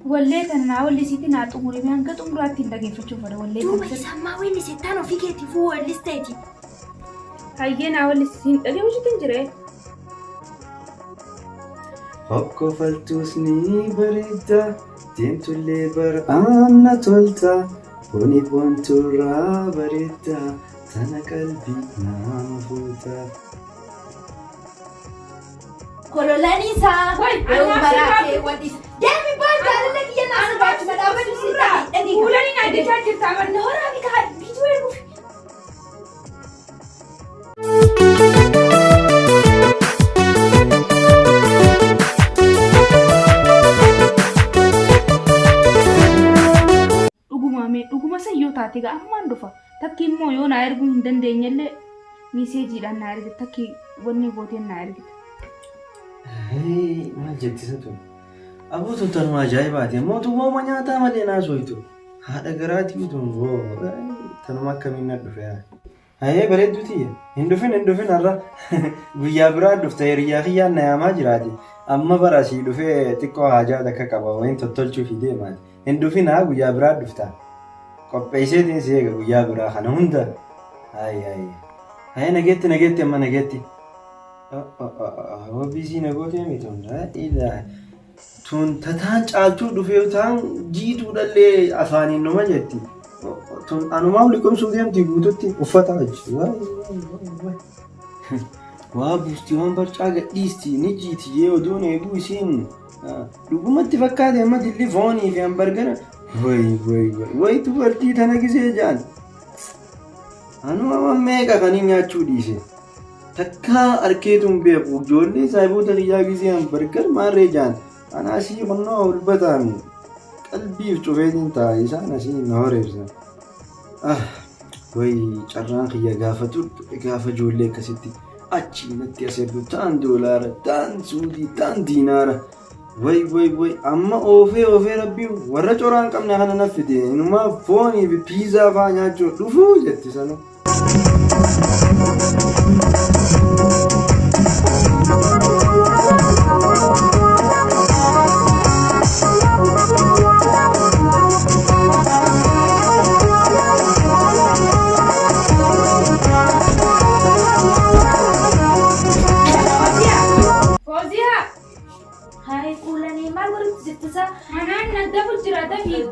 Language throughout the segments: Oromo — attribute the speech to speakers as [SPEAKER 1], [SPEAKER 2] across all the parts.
[SPEAKER 1] وليت أنا واللي سيتي ناتو مري بيان كتوم راتي لقي فتشوف ولا وليت
[SPEAKER 2] دوبي سما وين ستانو في كيتي فو لستيتي
[SPEAKER 1] هايجينا واللي سيتي لقي وش تنجري
[SPEAKER 3] هكو فلتوسني بريدا دينتو اللي بر أنا تولتا وني بونتو را بريدا تنا قلبي نام فوتا
[SPEAKER 2] كولولاني سا ومراتي ودي جامي باي قال لك يا ناس باي سلامة سيتا ادي
[SPEAKER 1] ولاني نادي تاجر تعمل
[SPEAKER 2] نهار ابي كان بيجوا
[SPEAKER 1] dhuguma sayyoo taate gaa ammaan dhufa takki immoo yoo na erguu hin dandeenyellee miiseejiidhaan na ergite takki wanni gooteen na ergite.
[SPEAKER 3] Maal jettisa tun abuutu tanuma ajaa'ibaati mootummaa nyaataa malee naasoitu haadha garaatii tun tanuma akkamiin na dhufe bareedduuti hin dhufin har'a guyyaa biraa dhufte hiriyaa kiyyaan na yaamaa jiraati amma barasii dhufee xiqqoo haajaa takka qaba wayin tottolchuuf deemaati hin dhufin guyyaa biraa dhufta. Qopheesseetiin si eega guyyaa biraa kana hunda. Nageetti amma nageetti. Hobbiisii nagootee miti hunda. Tun tataan caaltuu dhufee ta'an jiituudhallee afaaniin numa jetti. Tun anumaa liqomsuu deemti guututti uffata wajji. Waa buustiiwwan barcaa gadhiisti ni jiiti yoo oduun eeguu isiin dhugumatti fakkaate amma dilli foonii fi hambargara. Way dubartii tana gisee jaan anuma meeqa kan nyaachuu dhiise takka arkeetuun beeku ijoollee saayiboota kiyyaa gisee hambargar maarree jaan anaasii qonnoo ulbataan qalbiif cufeetiin ta'a isaan asii na horeebsan way carraan kiyya gaafa ijoollee akkasitti achi natti as ergu ta'an doolaara ta'an suudii ta'an diinaara. Way amma oofee rabbii warra coraan qabna kana naffite inuma foonii fi piizaa fa'aa nyaachuu dhufuu jetti sana.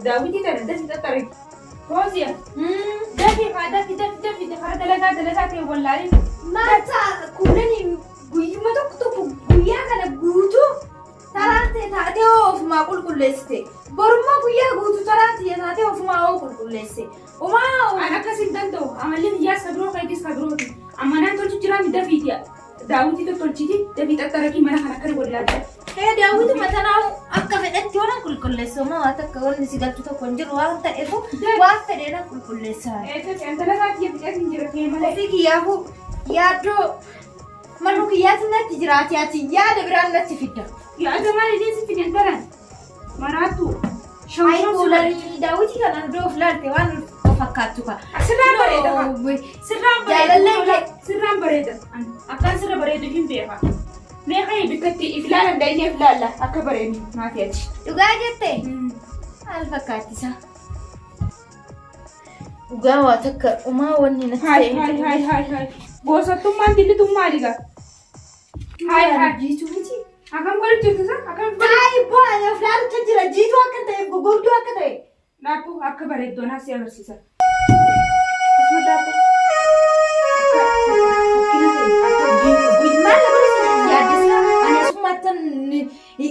[SPEAKER 1] داويتي تردد الطريق فوزيا دافي خرج دلقات والله
[SPEAKER 2] ما كلني ما تكتب ويا كان غوتو ترى اوف ما كل لسته برما ويا غوتو ترى اوف ما كل لسته وما
[SPEAKER 1] انا كسي دندو عملي يا صدرو كايدس صدروتي اما انا تولج جرا مدافيتيا داويتي تولجتي دافي تطرقي ما انا كره ولا
[SPEAKER 2] داوود مثلا أكفت يونا كل لسه ما أتكلم نسيت تكونجر وانت إفو وافرنا كل لسه.
[SPEAKER 1] أنت لا تأتي بتأتي كيما.
[SPEAKER 2] فيك ياهو يادو منو كياتنا تجراتي يا دبران نتفيدا.
[SPEAKER 1] يا جماعة ليش في الدران؟ مراتو.
[SPEAKER 2] شو يقولون داوود كان ندرو فلان توان فكرتوكا.
[SPEAKER 1] سرام بريدة. أكان سر بريدة هم بيها. نهاية بكتي إفلال دايني إفلال لا أكبرني ما فيش.
[SPEAKER 2] تقاعدتي؟ الفكاتي وقاوة تك وما وني نتسي.
[SPEAKER 1] هاي. بوسة توم ما تلي توم ما لقى. هاي.
[SPEAKER 2] جيتو بيجي.
[SPEAKER 1] أكمل قولي جيتو سا أكمل.
[SPEAKER 2] هاي بوا إفلال تجرا جيتو أكتر بقول جو أكتر.
[SPEAKER 1] نابو أكبر دونا سيا برسيسا. اسمه دابو.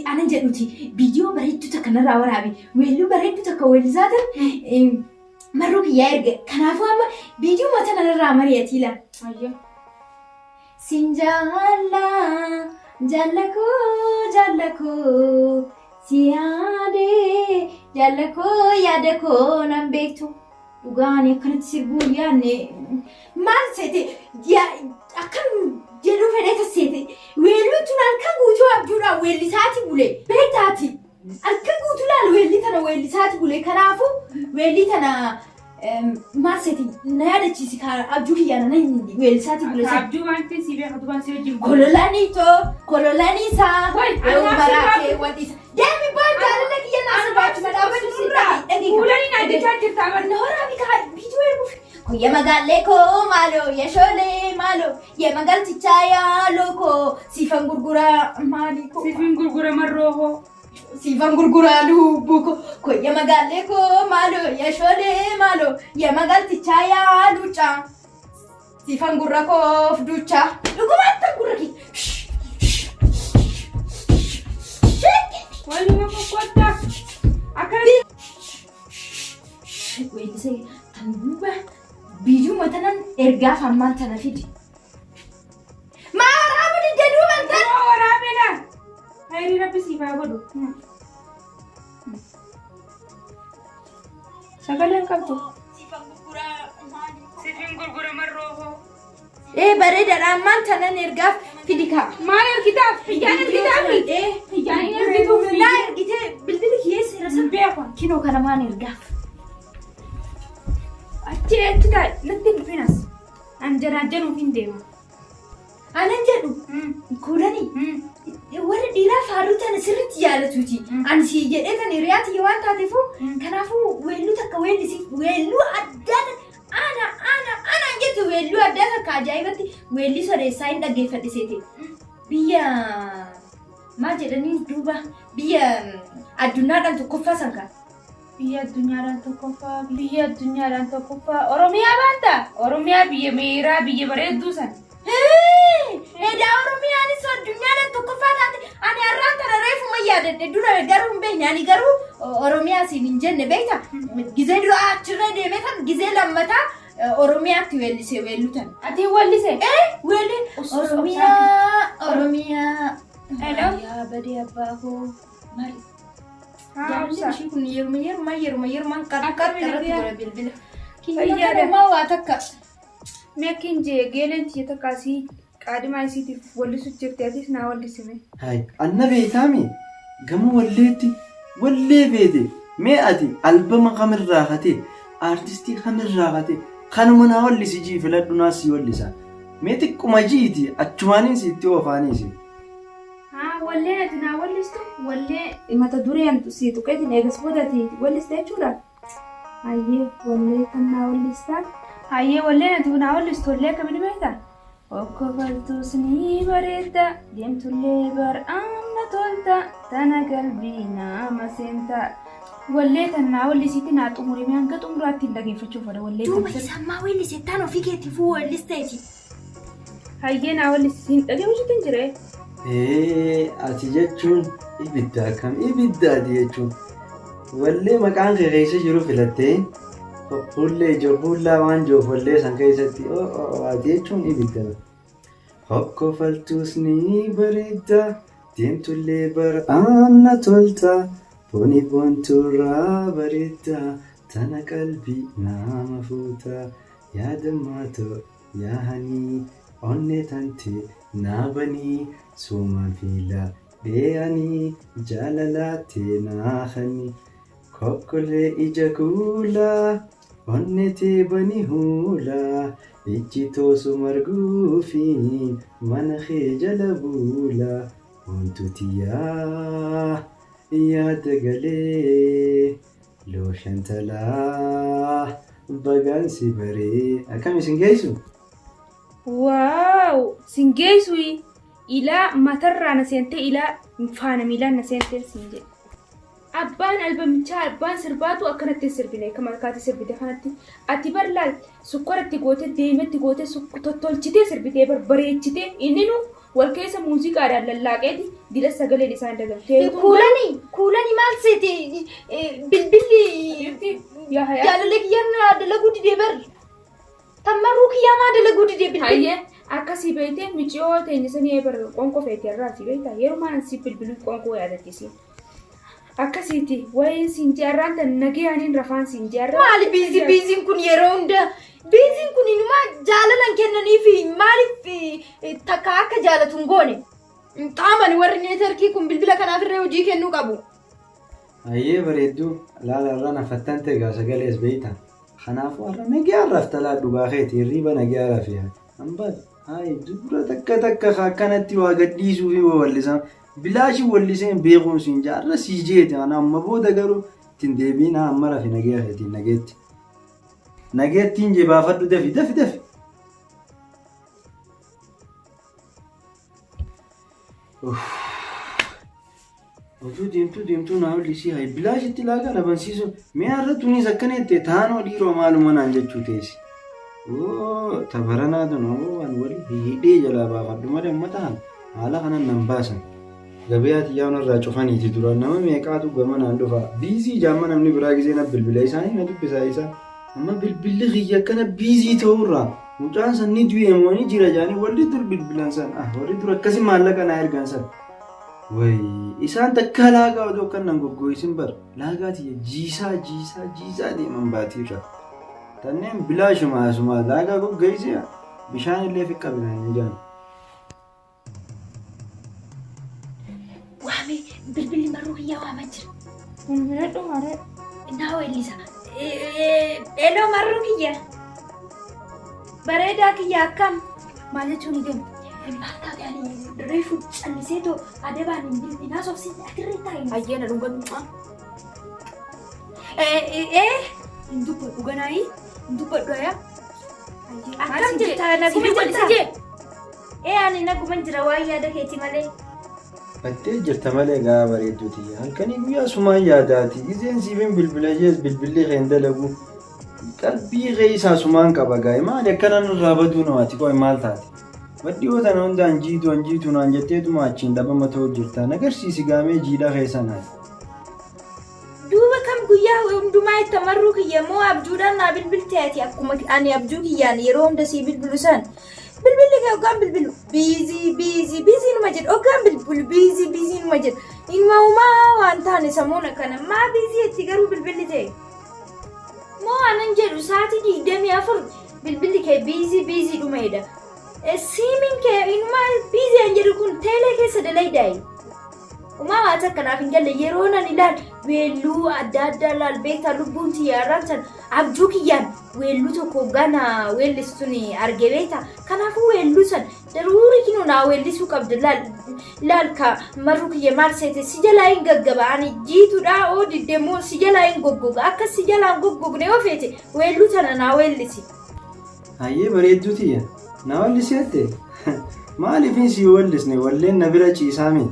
[SPEAKER 2] أنا جدوتي فيديو بريدو تكنا راورابي ويلو بريدو تكويلزاتا مروك يارجع كنافو أما فيديو ما تنا رامرياتي لا
[SPEAKER 1] أيه
[SPEAKER 2] سنجالا جالكو سيادة جالكو يادكو نمبيتو وغاني كانت سيبول يعني ما سيتي يا أكن جلو فديت سيتي ويلو تنال كغوتو أبجورا ويلي ساتي بولي بيتاتي الكغوتو لا ويلي تنا ويلي ساتي بولي كنافو ويلي تنا ما سيتي نهار تشيسي كار أبجوري أنا نيجي ويلي ساتي بولي
[SPEAKER 1] أبجو أنت سيبي خدوان سيبي
[SPEAKER 2] كولولاني سا ومراتي ودي جامي باي قال لك يا ناس
[SPEAKER 1] jirta amanna
[SPEAKER 2] Nora bika bitu ergufi. Ko yemagalle ko malo yeshole malo yemagal tichaya loko sifan gurgura mali ko
[SPEAKER 1] sifin gurgura marroho
[SPEAKER 2] sifan gurgura lubuko ko yemagalle ko malo yeshole malo yemagal tichaya lucha sifan gurra ko fducha lugumata guraki
[SPEAKER 1] wali ma kokota akari
[SPEAKER 2] Wait, say, Tanbuba, Biju Matanan, Ergaf and Mantanafidi. Marabu did you and then?
[SPEAKER 1] oh rabela hayri rabbi sifa godu sagalen kabtu sifin gurgura marroho
[SPEAKER 2] Bareda Mantanan Ergaf Fidika.
[SPEAKER 1] maal kitab yan kitab yan ergitu
[SPEAKER 2] La ergite bildili yes
[SPEAKER 1] beekon
[SPEAKER 2] Kino Kanaman Ergaf.
[SPEAKER 1] acheetida latin finas anjaraajanu findeema
[SPEAKER 2] Ananjadu, Kulani, warra dhiiraa faaruutaan sirriitti jaalatuuti. Ani si jedhee kan hiriyaati yoo waan taateef kanaafuu weelluu takka weellisiif weelluu addaa ana jettu weelluu addaa takka ajaa'ibatti weellii soreessaa hin dhaggeeffadhiseeti. Biyya maal jedhanii duuba biyya addunyaadhaan tokkoffaa sankaa.
[SPEAKER 1] biyya addunyaadhaan tokkoffaa Oromiyaa baanta Oromiyaa biyya meeraa biyya bareedduu san
[SPEAKER 2] Edaa Oromiyaanis addunyaadhaan tokkoffaa taate ani har'aan kana reefuma yaadadhe dura garuu hin beekne ani garuu Oromiyaa siin hin jenne beekta gizee dura achirra deemee kan gizee lammataa Oromiyaatti weellisee weellutan.
[SPEAKER 1] ati wallise
[SPEAKER 2] Weelli Oromiyaa
[SPEAKER 1] Hello?
[SPEAKER 2] yaa badee abbaa koo maali?
[SPEAKER 1] haamsa
[SPEAKER 2] Jaalli kun yeruma qarqarratti dura bilbila.
[SPEAKER 1] Fayyaada.
[SPEAKER 2] Kiyyaa waa takka.
[SPEAKER 1] meekin jee geelenti yetakaasii qaadimaa isiitiif wallisu jirti atis naa wallisime
[SPEAKER 3] Hai, anna beekami gama walleetti wallee beete mee ati albama kamirraa hate artistii kamirraa hate kanuma naa wallisi jii filadhu naas si wallisa mee xiqquma jiiti achumaaniin sitti oofaaniisi.
[SPEAKER 1] wallee ati naa wallistu wallee mata dureen si tuqeetiin eegas boodati walliste jechuudha hayyee wallee kan naa wallistaa hayyee wallee ati naa wallistu wallee akkamini beektaa okkofaltuus ni bareedda deemtullee bar'aamna tolta tana qalbii nama seenta wallee tan naa wallisiitti naa xumurime hanga xumuraatti hin dhageeffachuuf wada wallee
[SPEAKER 2] Duuba sammaa weellise taan ofii keetiifuu weellisteeti.
[SPEAKER 1] hayyee naa wallisiitti hin dhageeffachuutti hin jiree
[SPEAKER 3] Ati jechuun ibidda akkam ibiddaati jechuun wallee maqaan kee keessa jiru filattee fuullee ijoo fuullaa waan joof wallee san keessatti ati jechuun ibidda. Hokkofaltuus ni bareedda deemtullee bar'aamna tolta fooni boonturraa bareedda tana qalbii nama fuuta yaadammaatoo yaahanii onnee tante naabanii suumaan fiila beeyanii jaalalaatee naafanii kokkolee ija kuulaa onnee teebanii huulaa ijji toosu marguufi mana kee jala buulaa wantuuti yaada galee looshantalaa bagaansi baree akkam isin geessu?
[SPEAKER 1] Wow, singeesui ila matarraa na seente ila faana miilaan na seente sinje. Abbaan albamichaa abbaan sirbaatu akkanatti sirbine akka malkaatti sirbite kanatti ati barlaal sukkaratti goote deemetti goote tottolchitee sirbitee barbareechitee inni nu wal keessa muuziqaadhaan lallaaqeeti dila sagaleen isaan dagaltee.
[SPEAKER 2] Kuulani maal seeti bilbilli jaalallee kiyyaan dalaguu didee barri. Tamaruu kiyyaa maa dalaguu didee bilbilli.
[SPEAKER 1] Hayyee akkasii beeytee miciyoo teenyisanii bar qonqoo feetee irraa si beeyta yeroo maan si bilbiluu qonqoo yaadattisi. Akkasiiti wayiin sinjaarraan tan nagayaaniin rafaan sinjaarraa.
[SPEAKER 2] Maali biiziin kun yeroo hunda biiziin kun inuma jaalalan kennaniifi maaliif takka akka jaalatuun goone qaamani warri neetarkii kun bilbila kanaaf irree hojii kennuu qabu.
[SPEAKER 3] Hayyee bareedduu laalarra nafattan tegaa sagalees beeyta. Kanaafuu har'a nagaa raftalaa dhugaa keeti hirriba nagaa rafee hambal hayi dura takka akkanatti waa gadhiisuu fi wallisan bilaashi walliseen beekuun siin jaarra sii jeete ana amma booda garuu ittiin deebiin amma rafi nageetiin nageettiin jebaafadhu dafi. Otuu deemtuu naa wallisii hayi bilaashitti laagaa dhabansiisu mi'a irrattuunis akkanatti taanoo dhiiroo maaluma naan jechuu teessi. Tabaranaa tunoo waan walii hidhee jalaa baafadhu malee amma ta'an haala kanan nan baasan. Gabayaati yaa'uun irraa cufaniiti duraan nama meeqaatu gama naan dhufa biizii jaamma namni biraa gisee na bilbila isaanii na dubbisaa isaa amma bilbilli kiyya akkana biizii ta'urraa mucaan sanni du'e moonii jira jaanii walli dur bilbilan san warri dur akkasi maallaqa naa ergan san isaan takka laagaa odoo kan nan goggooyisin bar laagaati jiisaa deeman baatiirra tanneen bilaashuma asuma laagaa goggoyisee bishaan illee fi qabinanii jaan.
[SPEAKER 2] Bilbilli maruu kiyyaa waamaa jira.
[SPEAKER 1] Bilbila dhumaree.
[SPEAKER 2] Naa weellisa. Eloo maruu kiyya. Bareedaa kiyya akkam.
[SPEAKER 1] Maal jechuun deemu?
[SPEAKER 2] Maal taate ani reefu callisee too adabaan hin bilbilaa soofsiisee akirree taa'e.
[SPEAKER 1] Ayyeena dhugan. Hin dubbadhu ganaayi. Hin dubbadhu ayaa.
[SPEAKER 2] Akkam jirta naguma jirta. Ani naguma jira waan yaada keeti malee.
[SPEAKER 3] Battee jirta malee gaa bareedduuti. Halkanii guyyaa sumaan yaadaati. Giseen siifin bilbila jees bilbillee keen dalagu. Qalbii keeysaa sumaan qaba gaa'e maali akkanaan irraa baduu namaati qo'e maal taate. Baddiyoo tana hundaan jiitu naan jetteetuma achiin dhabama ta'uu jirta. Nagarsiisi gaamee jiidhaa keessa naati.
[SPEAKER 2] Duuba kam guyyaa hundumaa itti amarruu kiyya moo abjuudhaan naa bilbilteeti akkuma ani abjuu kiyyaan yeroo hunda sii bilbilu san. Bilbilli kee hoggaan bilbilu biizii numa jedhu hoggaan bilbilu biizii numa jedhu ilma uumaa waan taane samuun akkana maa biizii itti garuu bilbilli ta'e moo anan jedhu sa'aatii 24 bilbilli kee biizii dhumeedha siimiin kee ilma biizii an jedhu kun teelee keessa dalayidaayi uumaa waata akkanaaf hin galle yeroo nan ilaal weelluu adda laal beektaa lubbuun xiyyaaraan san abjuu kiyyaan weelluu tokko gana weellistuun arge beektaa kanaafuu weelluu san daruurii kinuu naa weellisuu qabdu laal ka marruu kiyya maal seete si jalaa hin gaggaba ani jiituudhaa oo diddeemmoo si jalaa hin goggoga akka si jalaa hin goggogne yoo feete weelluu tana naa weellisi.
[SPEAKER 3] Hayyee bareedduutiyya naa weelliseette maaliifin si weellisne walleen na bira ciisaami.